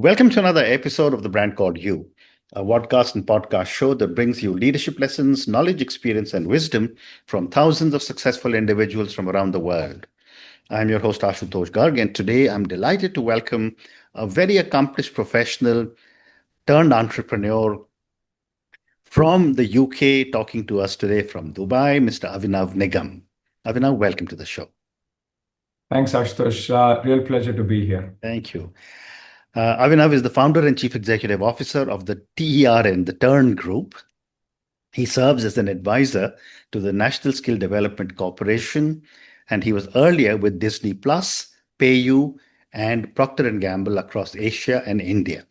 Welcome to another episode of The Brand Called You, a podcast and podcast show that brings you leadership lessons, knowledge, experience, and wisdom from thousands of successful individuals from around the world. I'm your host, Ashutosh Garg, and today I'm delighted to welcome a very accomplished professional turned entrepreneur from the UK talking to us today from Dubai, Mr. Avinav Nigam. Avinav, welcome to the show. Thanks, Ashutosh. Real pleasure to be here. Thank you. Avinav is the founder and chief executive officer of the TERN, the TERN Group. He serves as an advisor to the National Skill Development Corporation, and he was earlier with Disney Plus, PayU, and Procter & Gamble across Asia and India.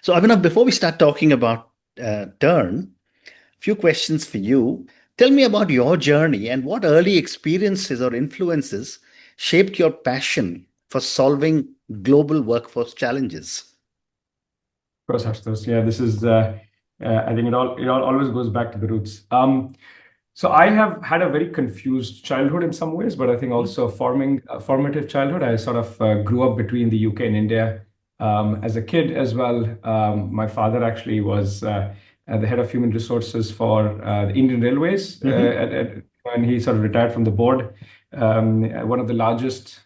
So, Avinav, before we start talking about TERN, a few questions for you. Tell me about your journey and what early experiences or influences shaped your passion for solving global workforce challenges. Of course, Ashutosh. Yeah, this is. I think it all always goes back to the roots. So I have had a very confused childhood in some ways, but I think also formative childhood. I sort of grew up between the UK and India. As a kid as well, my father actually was the head of human resources for the Indian Railways, when he sort of retired from the board. One of the largest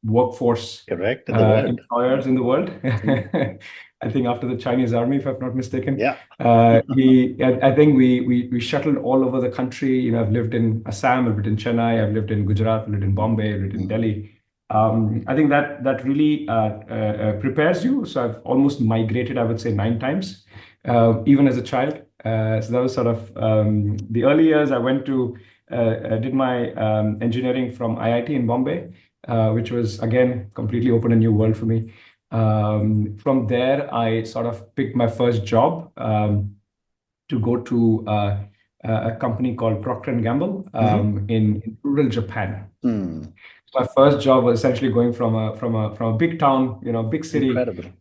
workforce employers in the world. I think after the Chinese army, if I'm not mistaken. Yeah. I think we shuttled all over the country. You know, I've lived in Assam, I've lived in Chennai, I've lived in Gujarat, I've lived in Bombay, I've lived in Delhi. I think that really prepares you. So I've almost migrated, I would say, 9 times, even as a child. So that was sort of the early years. I went to did my engineering from IIT in Bombay, which was, again, completely opened a new world for me. From there, I sort of picked my first job to go to a company called Procter & Gamble in rural Japan. So my first job was essentially going from a big town, big city,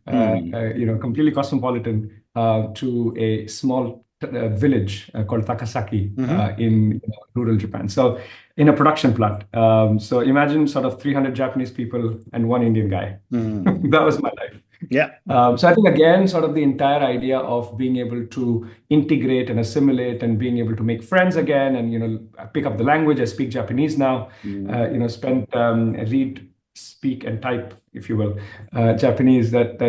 completely cosmopolitan, to a small village called Takasaki in rural Japan. So in a production plant. So imagine sort of 300 Japanese people and 1 Indian guy. That was my life. Yeah. So I think, again, sort of the entire idea of being able to integrate and assimilate and being able to make friends again and, pick up the language. I speak Japanese now, read, speak and type, if you will, Japanese, that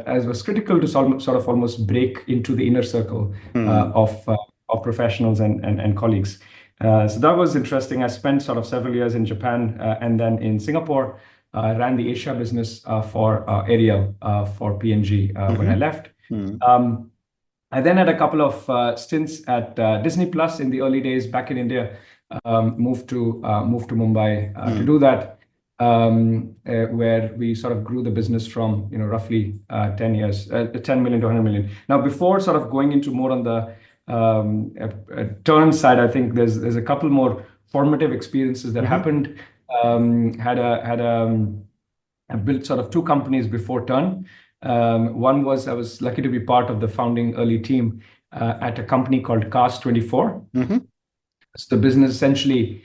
as was critical to sort of almost break into the inner circle of professionals and colleagues. So that was interesting. I spent sort of several years in Japan and then in Singapore. Ran the Asia business for Ariel for P&G when I left. I then had a couple of stints at Disney Plus in the early days back in India. Moved to Mumbai to do that, where we sort of grew the business from roughly 10 million to 100 million. Now, before sort of going into more on the turn side, I think there's a couple more formative experiences that happened. I built sort of 2 companies before Turn. One was I was lucky to be part of the founding early team at a company called Cars 24. So the business essentially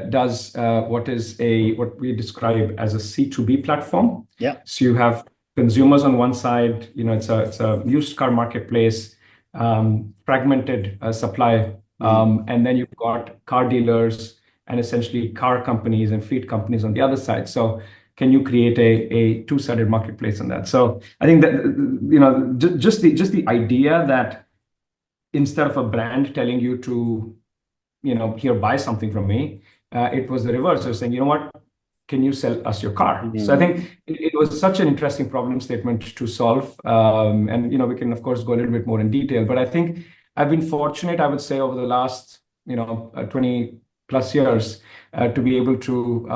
does what we describe as a C2B platform. Yeah. So you have consumers on one side. It's a used car marketplace, fragmented supply, and then you've got car dealers and essentially car companies and fleet companies on the other side. So can you create a 2-sided marketplace on that? So I think that, just the idea that instead of a brand telling you to, here, buy something from me, it was the reverse. They're saying, you know what, can you sell us your car? So I think it was such an interesting problem statement to solve. And, we can, of course, go a little bit more in detail. But I think I've been fortunate, I would say, over the last, 20 plus years to be able to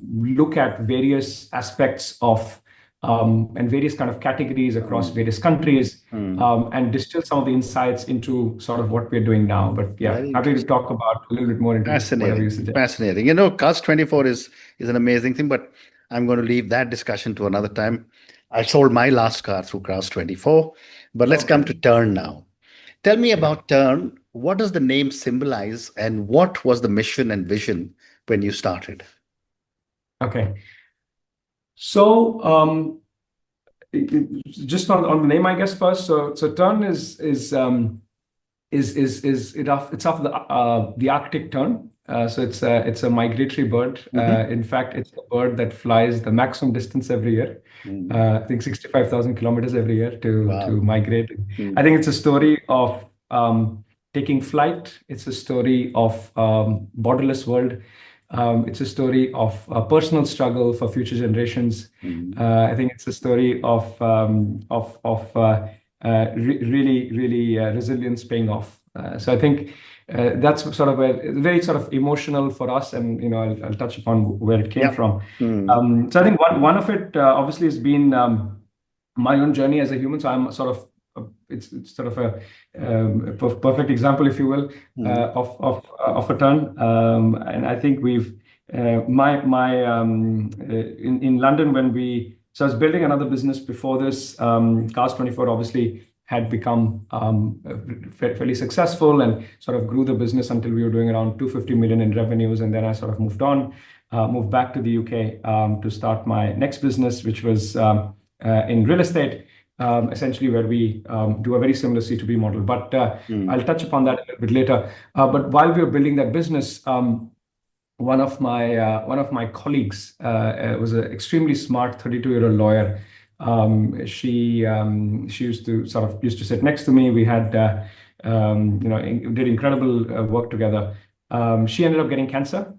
look at various aspects of and various kind of categories across various countries and distill some of the insights into sort of what we're doing now. But yeah, happy to talk about a little bit more into whatever you suggest. Fascinating. Cars 24 is an amazing thing, but I'm going to leave that discussion to another time. I sold my last car through Cars 24, but let's come to Turn now. Tell me about Turn. What does the name symbolize, and what was the mission and vision when you started? Okay. So just on the name, I guess first. So TERN it's of the Arctic tern. So it's a migratory bird. In fact, it's the bird that flies the maximum distance every year. I think 65,000 kilometers every year to migrate. I think it's a story of taking flight. It's a story of borderless world. It's a story of personal struggle for future generations. I think it's a story of really resilience paying off. So I think that's sort of very sort of emotional for us, and I'll touch upon where it came from. So I think one of it obviously has been my own journey as a human. So I'm sort of it's sort of a perfect example, if you will, of a turn. And I think we've in London so I was building another business before this. Cars24 obviously had become fairly successful and sort of grew the business until we were doing around 250 million in revenues, and then I sort of moved back to the UK to start my next business, which was in real estate. Essentially where we do a very similar C2B model, but I'll touch upon that a little bit later. But while we were building that business, one of my colleagues was an extremely smart 32-year-old lawyer. She used to sit next to me. We had did incredible work together. She ended up getting cancer.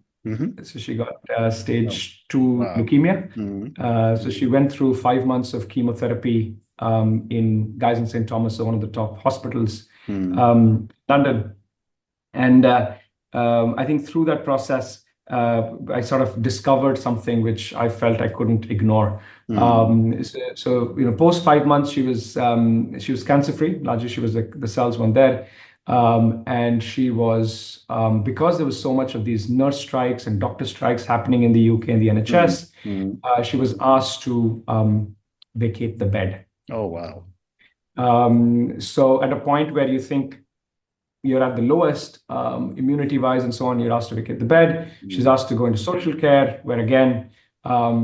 So she got stage 2 leukemia. So she went through 5 months of chemotherapy in Guy's and St. Thomas, so one of the top hospitals, London. And I think through that process, I sort of discovered something which I felt I couldn't ignore. So post 5 months, she was cancer-free. Largely, she was the cells weren't there. And she was, because there was so much of these nurse strikes and doctor strikes happening in the UK and the NHS, she was asked to vacate the bed. Oh, wow. So at a point where you think you're at the lowest immunity-wise and so on, you're asked to vacate the bed. She's asked to go into social care, where again,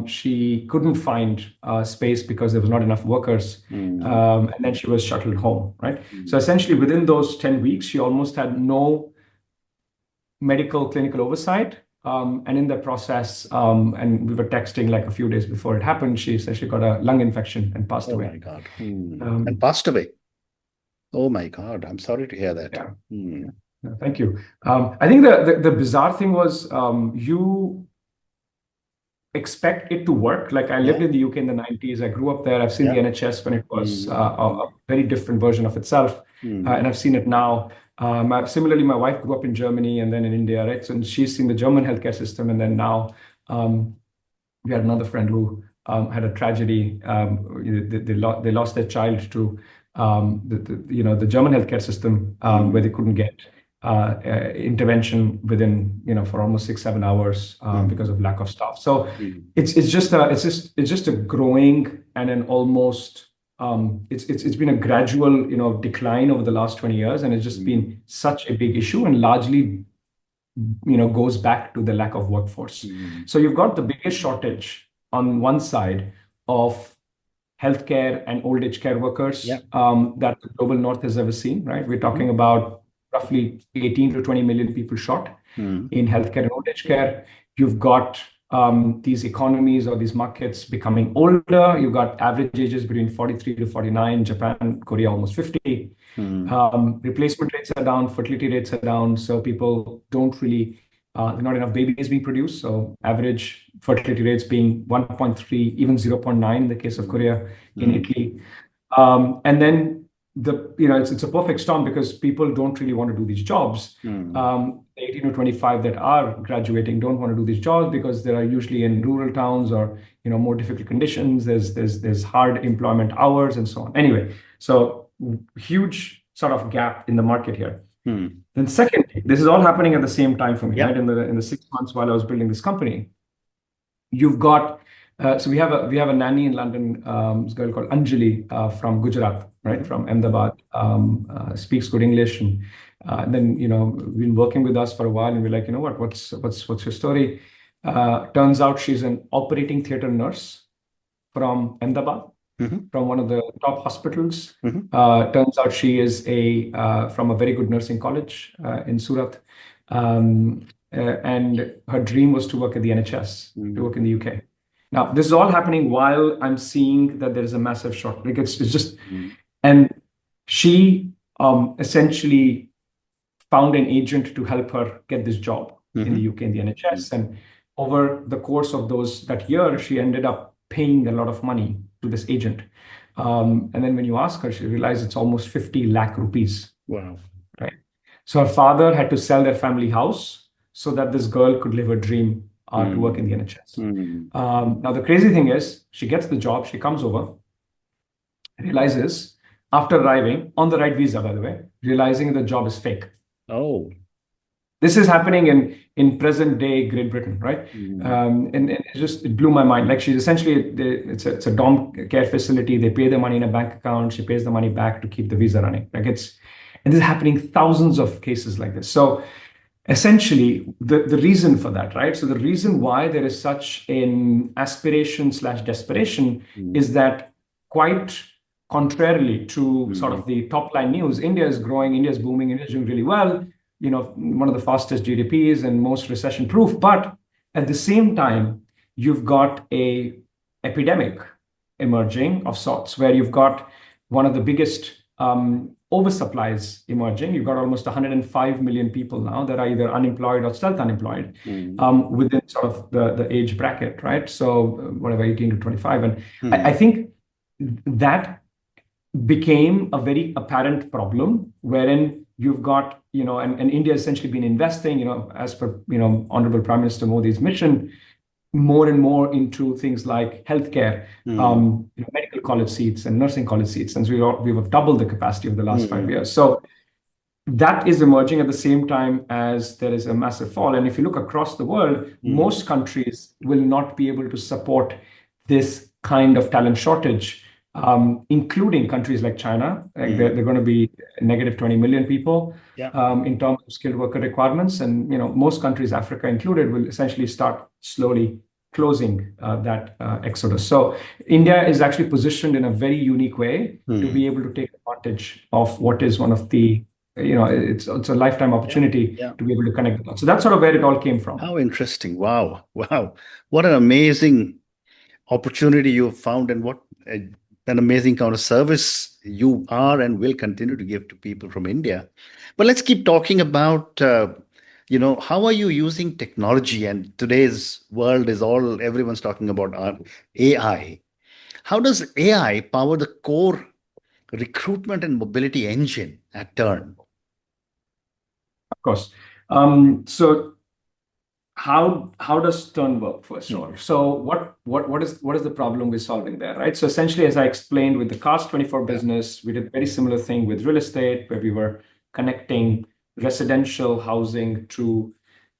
she couldn't find space because there was not enough workers. And then she was shuttled home, right? So essentially within those 10 weeks, she almost had no medical clinical oversight. And in the process, and we were texting like a few days before it happened, she essentially got a lung infection and passed away. Oh my God. And passed away. Oh my God. I'm sorry to hear that. Yeah. Thank you. I think the bizarre thing was you expect it to work. Like I lived in the UK in the 90s. I grew up there. I've seen the NHS when it was a very different version of itself. And I've seen it now. Similarly, my wife grew up in Germany and then in India, right? So she's seen the German healthcare system. And then now we had another friend who had a tragedy. They lost their child to the German healthcare system where they couldn't get intervention within for almost 6-7 hours because of lack of staff. So it's just a growing and an almost it's been a gradual decline over the last 20 years, and it's just been such a big issue, and largely goes back to the lack of workforce. So you've got the biggest shortage on one side of healthcare and old age care workers that the global north has ever seen, right? We're talking about roughly 18 to 20 million people short in healthcare and old age care. You've got these economies or these markets becoming older. You've got average ages between 43 to 49, Japan, Korea, almost 50. Replacement rates are down, fertility rates are down. So people don't really, there are not enough babies being produced. So average fertility rates being 1.3, even 0.9 in the case of Korea, in Italy. And then it's a perfect storm because people don't really want to do these jobs. 18 to 25 that are graduating don't want to do these jobs because they are usually in rural towns or more difficult conditions. There's hard employment hours and so on. Anyway, so huge sort of gap in the market here. Then secondly, this is all happening at the same time for me, right? In the 6 months while I was building this company, you've got so we have a nanny in London, this girl called Anjali from Gujarat, right, from Ahmedabad, speaks good English, and then been working with us for a while, and we're like, what's your story? Turns out she's an operating theater nurse from Ahmedabad. from one of the top hospitals. Mhm. Turns out she is from a very good nursing college in Surat. And her dream was to work at the NHS, to work in the UK. Now, this is all happening while I'm seeing that there is a massive short. Like it's just, and she essentially found an agent to help her get this job in the UK in the NHS. And over the course of that year, she ended up paying a lot of money to this agent. And then when you ask her, she realized it's almost 50 lakh rupees. Wow. Right. So her father had to sell their family house so that this girl could live her dream to work in the NHS. Now, the crazy thing is, she gets the job, she comes over, realizes after arriving on the right visa, by the way, realizing the job is fake. Oh. This is happening in present day Great Britain, right? And it blew my mind. Like she's essentially, it's a dom care facility. They pay the money in a bank account. She pays the money back to keep the visa running. And this is happening thousands of cases like this. So essentially, the reason for that, right? So the reason why there is such an aspiration/desperation is that, quite contrarily to sort of the top line news, India is growing, India is booming, India is doing really well. One of the fastest GDPs and most recession proof. But at the same time, you've got a epidemic emerging of sorts, where you've got one of the biggest oversupplies emerging. You've got almost 105 million people now that are either unemployed or stealth unemployed within sort of the age bracket, right? So whatever, 18 to 25. And I think that became a very apparent problem, wherein you've got, and India has essentially been investing, as per, Honorable Prime Minister Modi's mission, more and more into things like healthcare, medical college seats and nursing college seats. And so we have doubled the capacity of the last 5 years. So that is emerging at the same time as there is a massive fall. And if you look across the world, most countries will not be able to support this kind of talent shortage, including countries like China. Like they're going to be negative 20 million people in terms of skilled worker requirements. And most countries, Africa included, will essentially start slowly closing that exodus. So India is actually positioned in a very unique way to be able to take advantage of what is one of the, it's a lifetime opportunity to be able to connect the dots. So that's sort of where it all came from. How interesting. Wow. What an amazing opportunity you've found, and what an amazing kind of service you are and will continue to give to people from India. But let's keep talking about, how are you using technology? And today's world is everyone's talking about AI. How does AI power the core recruitment and mobility engine at TERN? Of course. So how does TERN work, first of all? So what is the problem we're solving there, right? So essentially, as I explained with the Cars24 business, we did a very similar thing with real estate, where we were connecting residential housing to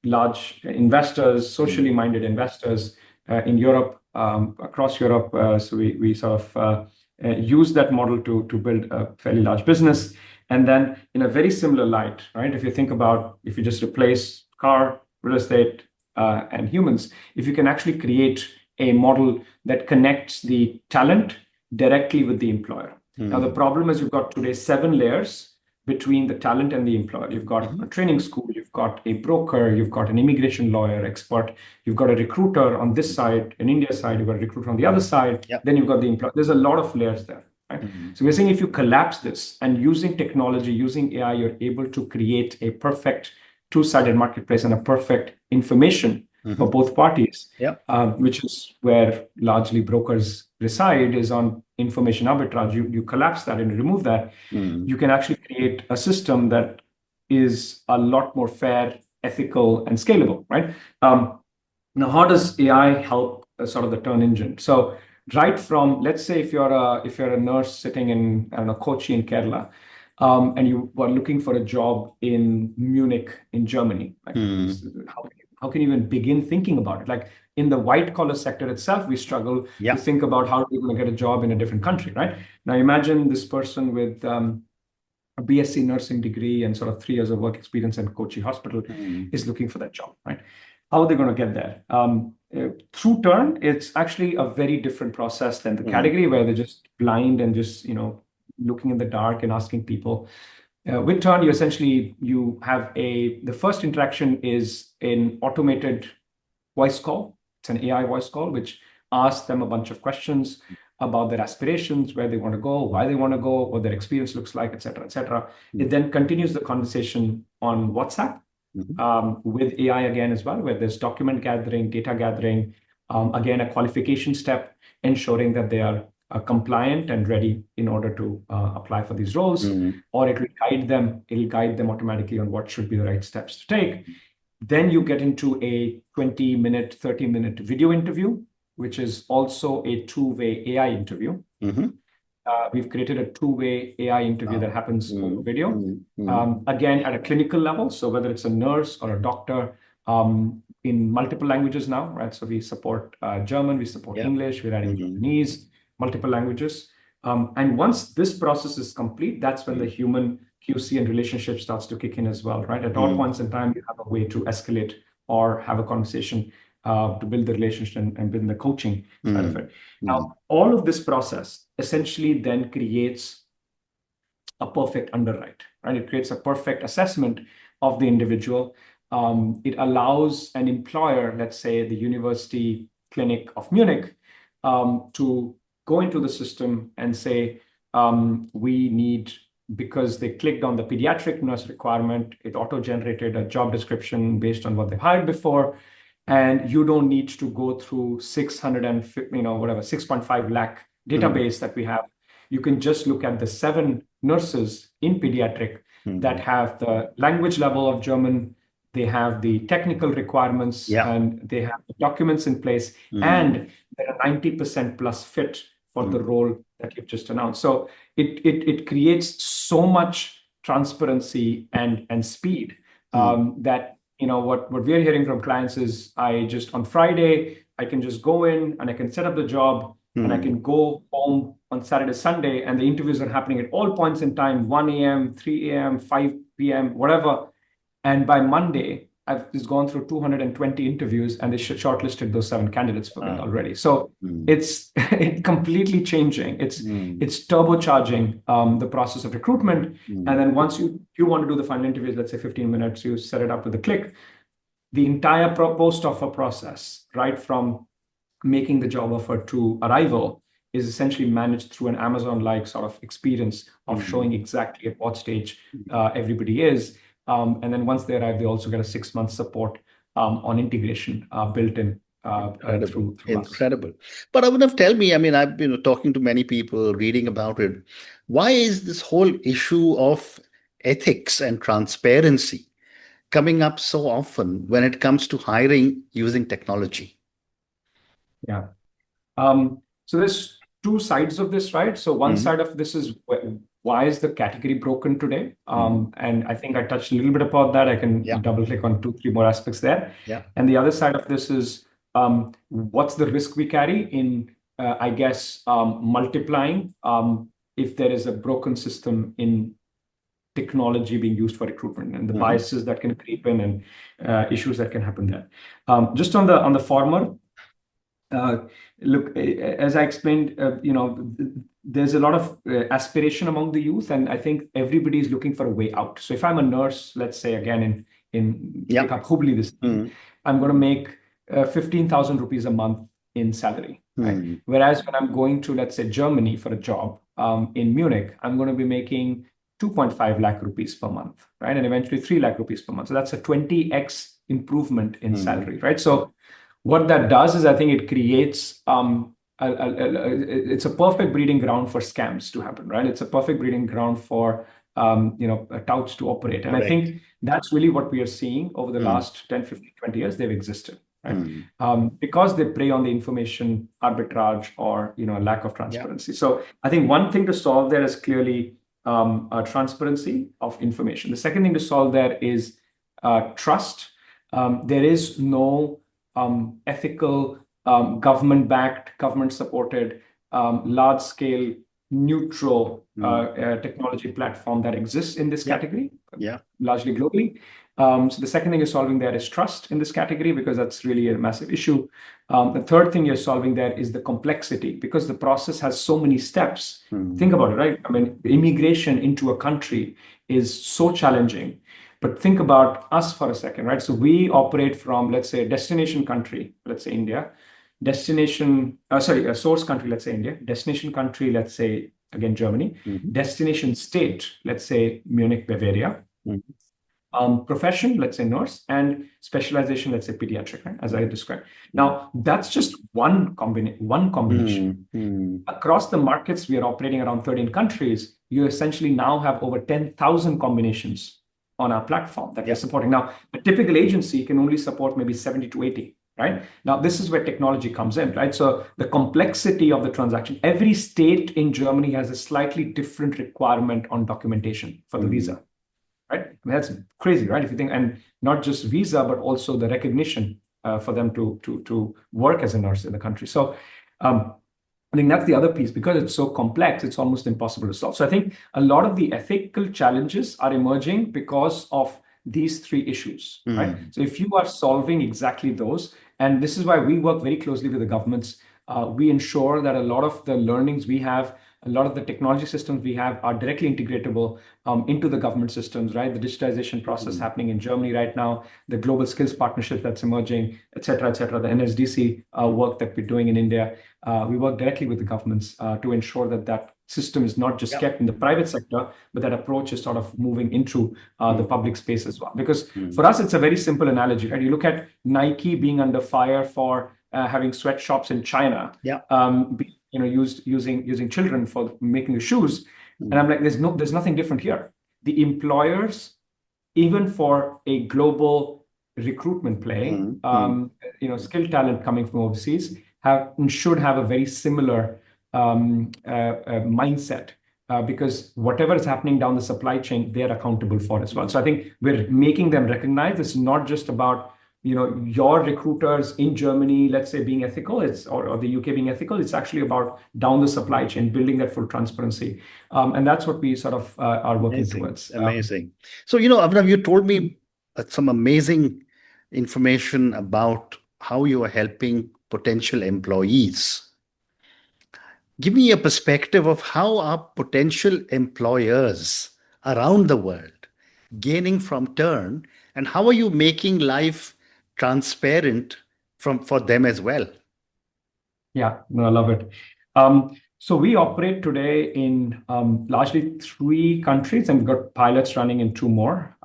large investors, socially minded investors in Europe, across Europe. So we sort of use that model to build a fairly large business. And then in a very similar light, right? If you just replace car, real estate, and humans, if you can actually create a model that connects the talent directly with the employer. Now, the problem is you've got today 7 layers between the talent and the employer. You've got a training school, you've got a broker, you've got an immigration lawyer expert, you've got a recruiter on this side, an India side, you've got a recruiter on the other side, then you've got the employer. There's a lot of layers there. Right? So we're saying if you collapse this, and using technology, using AI, you're able to create a perfect two-sided marketplace and a perfect information for both parties, which is where largely brokers reside, is on information arbitrage. You collapse that and remove that, you can actually create a system that is a lot more fair, ethical, and scalable, right? Now, how does AI help sort of the TERN engine? So right from, let's say if you're a nurse sitting in, I don't know, Kochi in Kerala, and you were looking for a job in Munich in Germany, like, how can you even begin thinking about it? Like in the white collar sector itself, we struggle to think about how we're going to get a job in a different country, right? Now imagine this person with a BSc nursing degree and sort of 3 years of work experience in Kochi hospital is looking for that job, right? How are they going to get there? Through TERN, it's actually a very different process than the category where they're just blind and just looking in the dark and asking people. With TERN, you have the first interaction is an automated voice call. It's an AI voice call, which asks them a bunch of questions about their aspirations, where they want to go, why they want to go, what their experience looks like, et cetera, et cetera. It then continues the conversation on WhatsApp with AI again as well, where there's document gathering, data gathering, again, a qualification step, ensuring that they are compliant and ready in order to apply for these roles, or it'll guide them automatically on what should be the right steps to take. Then you get into a 20-minute, 30-minute video interview, which is also a two-way AI interview. We've created a two-way AI interview that happens over video, again, at a clinical level. So whether it's a nurse or a doctor, in multiple languages now, right? So we support German, we support English, we're adding Japanese, multiple languages. And once this process is complete, that's when the human QC and relationship starts to kick in as well, right? At all points in time, you have a way to escalate or have a conversation to build the relationship and build the coaching side of it. Now, all of this process essentially then creates a perfect underwrite, right? It creates a perfect assessment of the individual. It allows an employer, let's say the University Clinic of Munich, to go into the system and say, we need, because they clicked on the pediatric nurse requirement, it auto-generated a job description based on what they hired before. And you don't need to go through 6.5 lakh database that we have. You can just look at the 7 nurses in pediatric that have the language level of German, they have the technical requirements, and they have the documents in place, and they're a 90% plus fit for the role that you've just announced. So it creates so much transparency and speed that what we're hearing from clients is, on Friday, I can just go in and I can set up the job and I can go home on Saturday, Sunday, and the interviews are happening at all points in time, 1 a.m., 3 a.m., 5 p.m., whatever. And by Monday, I've just gone through 220 interviews and they shortlisted those 7 candidates for me already. So it's completely changing. It's turbocharging the process of recruitment. And then once you want to do the final interviews, let's say 15 minutes, you set it up with a click. The entire post-offer process, right from making the job offer to arrival, is essentially managed through an Amazon-like sort of experience of showing exactly at what stage everybody is. And then once they arrive, they also get a 6-month support on integration built in. Incredible. But Avinav, tell me, I mean, I've been talking to many people, reading about it. Why is this whole issue of ethics and transparency coming up so often when it comes to hiring using technology? Yeah. So there's 2 sides of this, right? So one side of this is why is the category broken today? And I think I touched a little bit about that. I can double click on 2-3 more aspects there. And the other side of this is what's the risk we carry in, multiplying if there is a broken system in technology being used for recruitment and the biases that can creep in and issues that can happen there. Just on the former, look, as I explained, there's a lot of aspiration among the youth, and I think everybody is looking for a way out. So if I'm a nurse, let's say again in Hubli, I'm going to make 15,000 rupees a month in salary. Right? Whereas when I'm going to, let's say, Germany for a job in Munich, I'm going to be making 2.5 lakh rupees per month, right? And eventually 3 lakh rupees per month. So that's a 20x improvement in salary, right? So what that does is I think it creates it's a perfect breeding ground for scams to happen, right? It's a perfect breeding ground for touts to operate. And I think that's really what we are seeing over the last 10, 15, 20 years. They've existed, right? Because they prey on the information arbitrage or lack of transparency. So I think one thing to solve there is clearly transparency of information. The second thing to solve there is trust. There is no ethical, government-backed, government-supported, large-scale neutral technology platform that exists in this category, largely globally. So the second thing you're solving there is trust in this category, because that's really a massive issue. The third thing you're solving there is the complexity, because the process has so many steps. Think about it, right? I mean, immigration into a country is so challenging. But think about us for a second, right? So we operate from, let's say, a destination country, let's say India, a source country, let's say India, destination country, let's say, again, Germany, destination state, let's say Munich, Bavaria, profession, let's say nurse, and specialization, let's say pediatric, right? As I described. Now, that's just one combination. Across the markets, we are operating around 13 countries. You essentially now have over 10,000 combinations on our platform that we're supporting. Now, a typical agency can only support maybe 70 to 80, right? Now, this is where technology comes in, right? So the complexity of the transaction, every state in Germany has a slightly different requirement on documentation for the visa, right? I mean, that's crazy, right? If you think, and not just visa, but also the recognition for them to work as a nurse in the country. So I think that's the other piece. Because it's so complex, it's almost impossible to solve. So I think a lot of the ethical challenges are emerging because of these three issues, right? So if you are solving exactly those, and this is why we work very closely with the governments, we ensure that a lot of the learnings we have, a lot of the technology systems we have are directly integratable into the government systems, right? The digitization process happening in Germany right now, the global skills partnership that's emerging, et cetera, the NSDC work that we're doing in India. We work directly with the governments to ensure that that system is not just kept in the private sector, but that approach is sort of moving into the public space as well. Because for us, it's a very simple analogy, right? You look at Nike being under fire for having sweatshops in China, using children for making the shoes, and I'm like, there's nothing different here. The employers, even for a global recruitment play, skilled talent coming from overseas, should have a very similar mindset, because whatever is happening down the supply chain, they're accountable for as well. So I think we're making them recognize it's not just about your recruiters in Germany, let's say, being ethical, or the UK being ethical. It's actually about down the supply chain, building that full transparency, and that's what we sort of are working towards. Amazing. So Avinav, you told me some amazing information about how you are helping potential employees. Give me a perspective of how are potential employers around the world gaining from TERN, and how are you making life transparent for them as well? Yeah, no, I love it. So we operate today in largely 3 countries, and we've got pilots running in 2 more.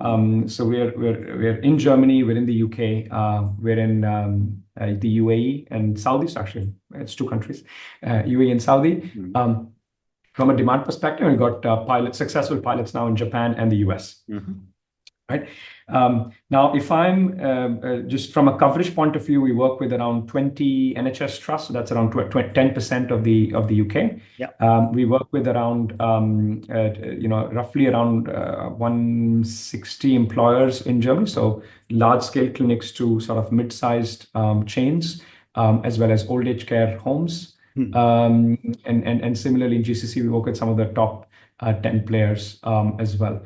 So we're in Germany, we're in the UK, we're in the UAE and Saudi. So actually, it's 2 countries, UAE and Saudi. From a demand perspective, we've got successful pilots now in Japan and the US. Right. Now, if I'm just from a coverage point of view, we work with around 20 NHS trusts. So that's around 10% of the UK. We work with around roughly around 160 employers in Germany. So large scale clinics to sort of mid-sized chains, as well as old age care homes. And similarly in GCC, we work with some of the top 10 players as well.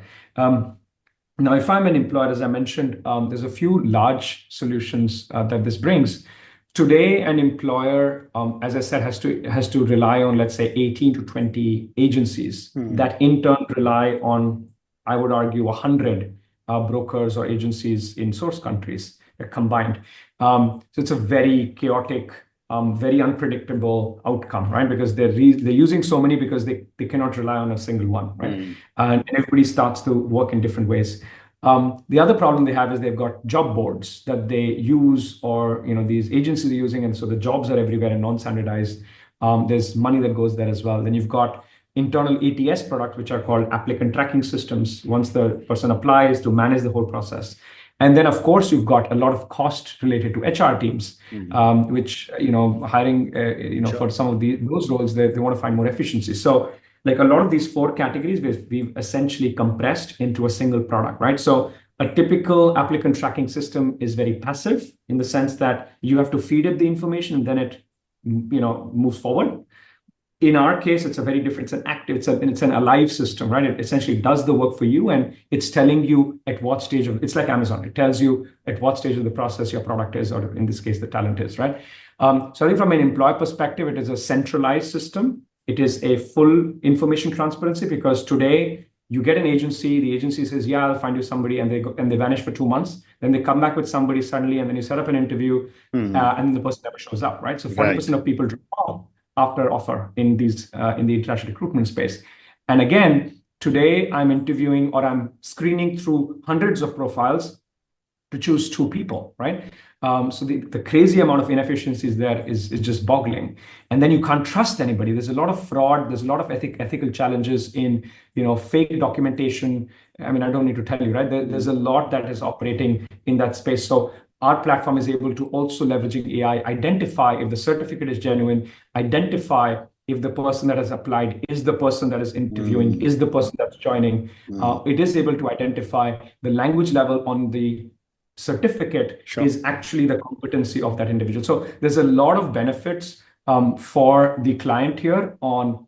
Now, if I'm an employer, as I mentioned, there's a few large solutions that this brings. Today, an employer, as I said, has to rely on, let's say, 18 to 20 agencies that in turn rely on, I would argue, 100 brokers or agencies in source countries combined. So it's a very chaotic, very unpredictable outcome, right? Because they're using so many because they cannot rely on a single one, right? And everybody starts to work in different ways. The other problem they have is they've got job boards that they use, or these agencies are using, and so the jobs are everywhere and non-standardized. There's money that goes there as well. Then you've got internal ATS products, which are called applicant tracking systems, once the person applies, to manage the whole process. And then, of course, you've got a lot of cost related to HR teams, which, hiring, for some of those roles, they want to find more efficiency. So like a lot of these 4 categories, we've essentially compressed into a single product, right? So a typical applicant tracking system is very passive in the sense that you have to feed it the information and then it, moves forward. In our case, it's a very different, it's an active, it's an alive system, right? It essentially does the work for you, and it's telling you at what stage of, it's like Amazon. It tells you at what stage of the process your product is, or in this case, the talent is, right? So I think from an employer perspective, it is a centralized system. It is a full information transparency, because today you get an agency, the agency says, yeah, I'll find you somebody, and they vanish for 2 months. Then they come back with somebody suddenly, and then you set up an interview, and the person never shows up, right? So 40% of people drop off after offer in these in the international recruitment space. And again, today I'm interviewing, or I'm screening through hundreds of profiles to choose 2 people, right? So the crazy amount of inefficiencies there is just boggling. And then you can't trust anybody. There's a lot of fraud. There's a lot of ethical challenges in, fake documentation. I mean, I don't need to tell you, right? There's a lot that is operating in that space. So our platform is able to also, leveraging AI, identify if the certificate is genuine, identify if the person that has applied is the person that is interviewing, is the person that's joining. It is able to identify the language level on the certificate is actually the competency of that individual. So there's a lot of benefits for the client here on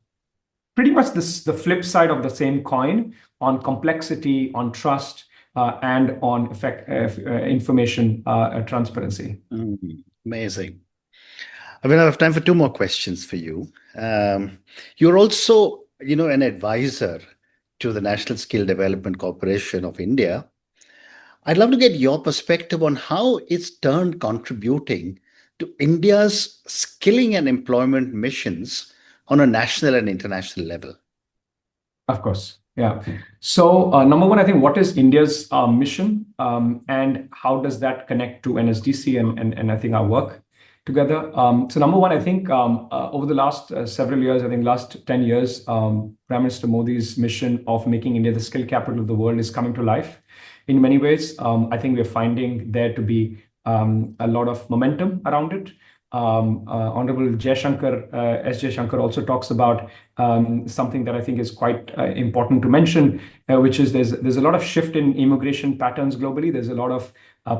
pretty much the flip side of the same coin, on complexity, on trust, and on information transparency. Amazing. I mean, I have time for 2 more questions for you. You're also, an advisor to the National Skill Development Corporation of India. I'd love to get your perspective on how is TERN contributing to India's skilling and employment missions on a national and international level. Of course. Yeah. So number one, I think, what is India's mission, and how does that connect to NSDC and I think our work together? So number one, I think over the last several years, I think last 10 years, Prime Minister Modi's mission of making India the skill capital of the world is coming to life in many ways. I think we're finding there to be a lot of momentum around it. Honorable S. Jaishankar also talks about something that I think is quite important to mention, which is there's a lot of shift in immigration patterns globally. There's a lot of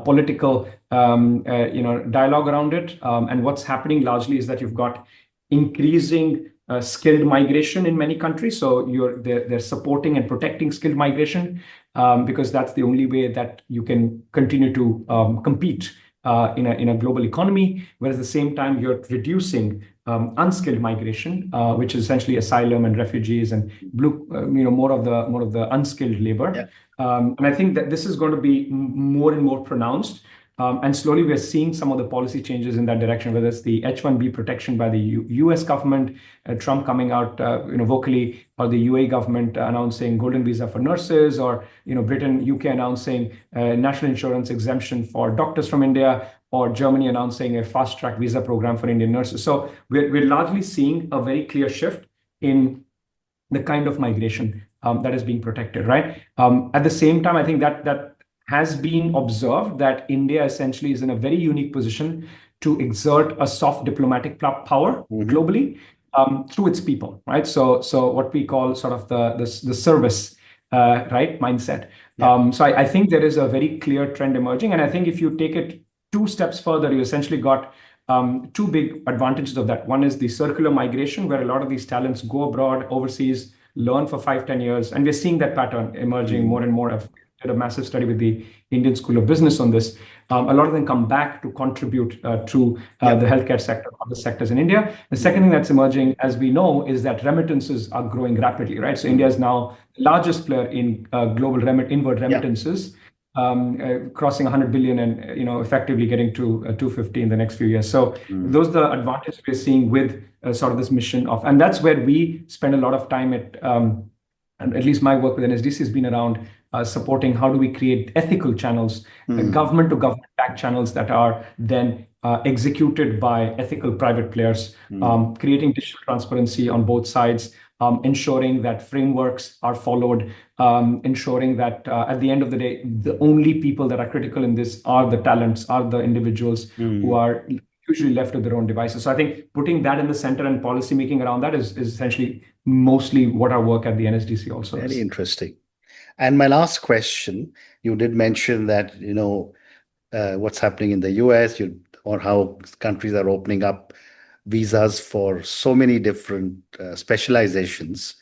political dialogue around it, and what's happening largely is that you've got increasing skilled migration in many countries. So they're supporting and protecting skilled migration, because that's the only way that you can continue to compete in a global economy. Whereas at the same time, you're reducing unskilled migration, which is essentially asylum and refugees and more of the unskilled labor. And I think that this is going to be more and more pronounced. And slowly we're seeing some of the policy changes in that direction, whether it's the H-1B protection by the US government, Trump coming out vocally, or the UAE government announcing golden visa for nurses, or Britain, UK announcing national insurance exemption for doctors from India, or Germany announcing a fast track visa program for Indian nurses. So we're largely seeing a very clear shift in the kind of migration that is being protected, right? At the same time, I think that has been observed that India essentially is in a very unique position to exert a soft diplomatic power globally through its people, right? So what we call sort of the service right mindset. So I think there is a very clear trend emerging, and I think if you take it 2 steps further, you essentially got 2 big advantages of that. One is the circular migration, where a lot of these talents go abroad, overseas, learn for 5-10 years, and we're seeing that pattern emerging more and more. I've did a massive study with the Indian School of Business on this. A lot of them come back to contribute to the healthcare sector, other sectors in India. The second thing that's emerging, as we know, is that remittances are growing rapidly, right? So India is now the largest player in global inward remittances, crossing 100 billion and effectively getting to 250 in the next few years. So those are the advantages we're seeing with sort of this mission of, and that's where we spend a lot of time at least my work with NSDC has been around supporting how do we create ethical channels, government to government backed channels that are then executed by ethical private players, creating digital transparency on both sides, ensuring that frameworks are followed, ensuring that at the end of the day, the only people that are critical in this are the talents, are the individuals who are usually left to their own devices. So I think putting that in the center and policy making around that is essentially mostly what our work at the NSDC also is. Very interesting. And my last question, you did mention that, what's happening in the US, or how countries are opening up visas for so many different specializations.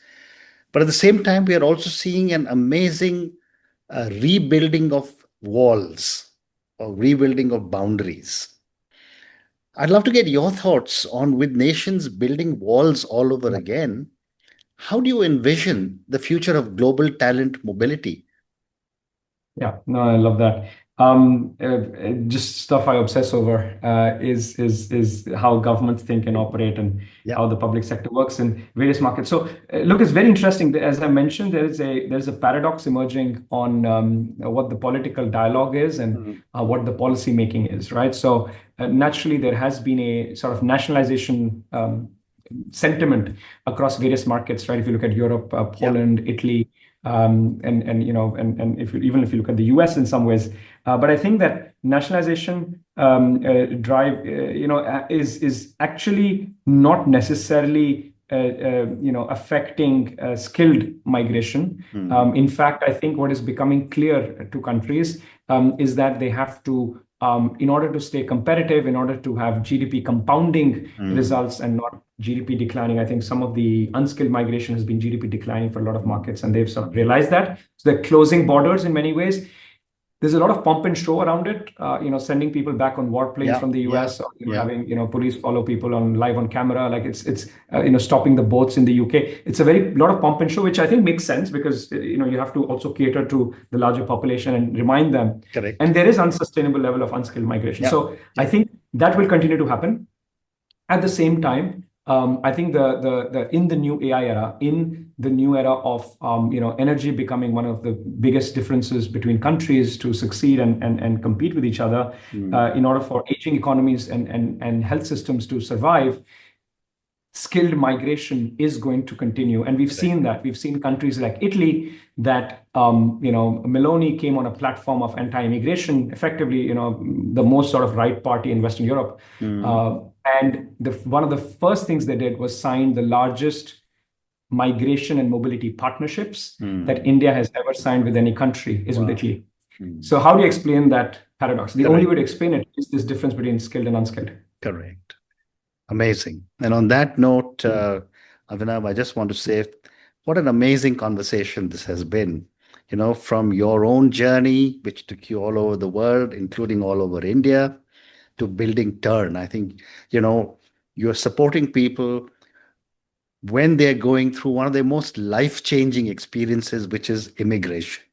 But at the same time, we are also seeing an amazing rebuilding of walls or rebuilding of boundaries. I'd love to get your thoughts on, with nations building walls all over again, how do you envision the future of global talent mobility? Yeah, no, I love that. Just stuff I obsess over is how governments think and operate, and Yeah. how the public sector works in various markets. So, look, it's very interesting. As I mentioned, there's a paradox emerging on what the political dialogue is and what the policy making is, right? So, naturally, there has been a sort of nationalization sentiment across various markets, right? If you look at Europe, Poland, Italy, and even if you look at the US in some ways, but I think that nationalization drive, is actually not necessarily affecting skilled migration. In fact, I think what is becoming clear to countries is that they have to, in order to stay competitive, in order to have GDP compounding results and not GDP declining. I think some of the unskilled migration has been GDP declining for a lot of markets, and they've sort of realized that. So they're closing borders in many ways. There's a lot of pomp and show around it, sending people back on warplanes from the US, or having police follow people on live on camera, like it's stopping the boats in the UK. It's a very lot of pomp and show, which I think makes sense, because you have to also cater to the larger population and remind them. Correct. And there is unsustainable level of unskilled migration. So I think that will continue to happen. At the same time, I think in the new AI era, in the new era of energy becoming one of the biggest differences between countries to succeed and compete with each other, in order for aging economies and health systems to survive, skilled migration is going to continue. And we've seen that. We've seen countries like Italy that, Meloni came on a platform of anti-immigration, effectively, the most sort of right party in Western Europe. And one of the first things they did was sign the largest migration and mobility partnerships that India has ever signed with any country is with Italy. So how do you explain that paradox? The only way to explain it is this difference between skilled and unskilled. Correct. Amazing. And on that note, Avinav, I just want to say what an amazing conversation this has been. From your own journey, which took you all over the world, including all over India, to building TERN. I think, you're supporting people when they're going through one of their most life-changing experiences, which is immigration.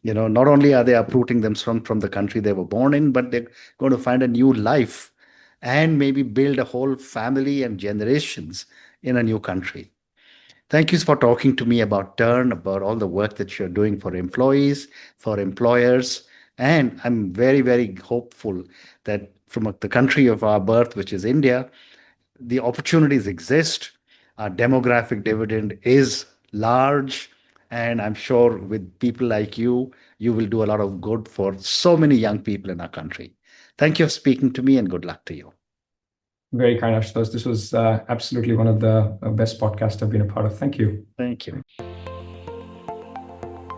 Not only are they uprooting them from the country they were born in, but they're going to find a new life and maybe build a whole family and generations in a new country. Thank you for talking to me about TERN, about all the work that you're doing for employees, for employers. And I'm very, very hopeful that from the country of our birth, which is India, the opportunities exist. Our demographic dividend is large. And I'm sure with people like you, you will do a lot of good for so many young people in our country. Thank you for speaking to me, and good luck to you. Very kind, Ashutosh. This was absolutely one of the best podcasts I've been a part of. Thank you. Thank you.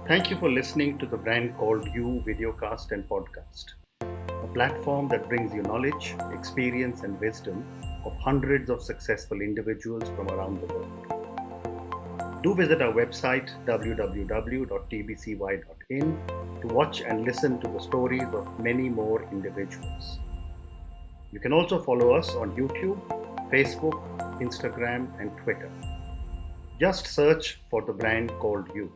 Thank you for listening to the Brand Called You videocast and podcast, a platform that brings you knowledge, experience, and wisdom of hundreds of successful individuals from around the world. Do visit our website www.tbcy.in to watch and listen to the stories of many more individuals. You can also follow us on YouTube, Facebook, Instagram, and Twitter. Just search for the Brand Called You.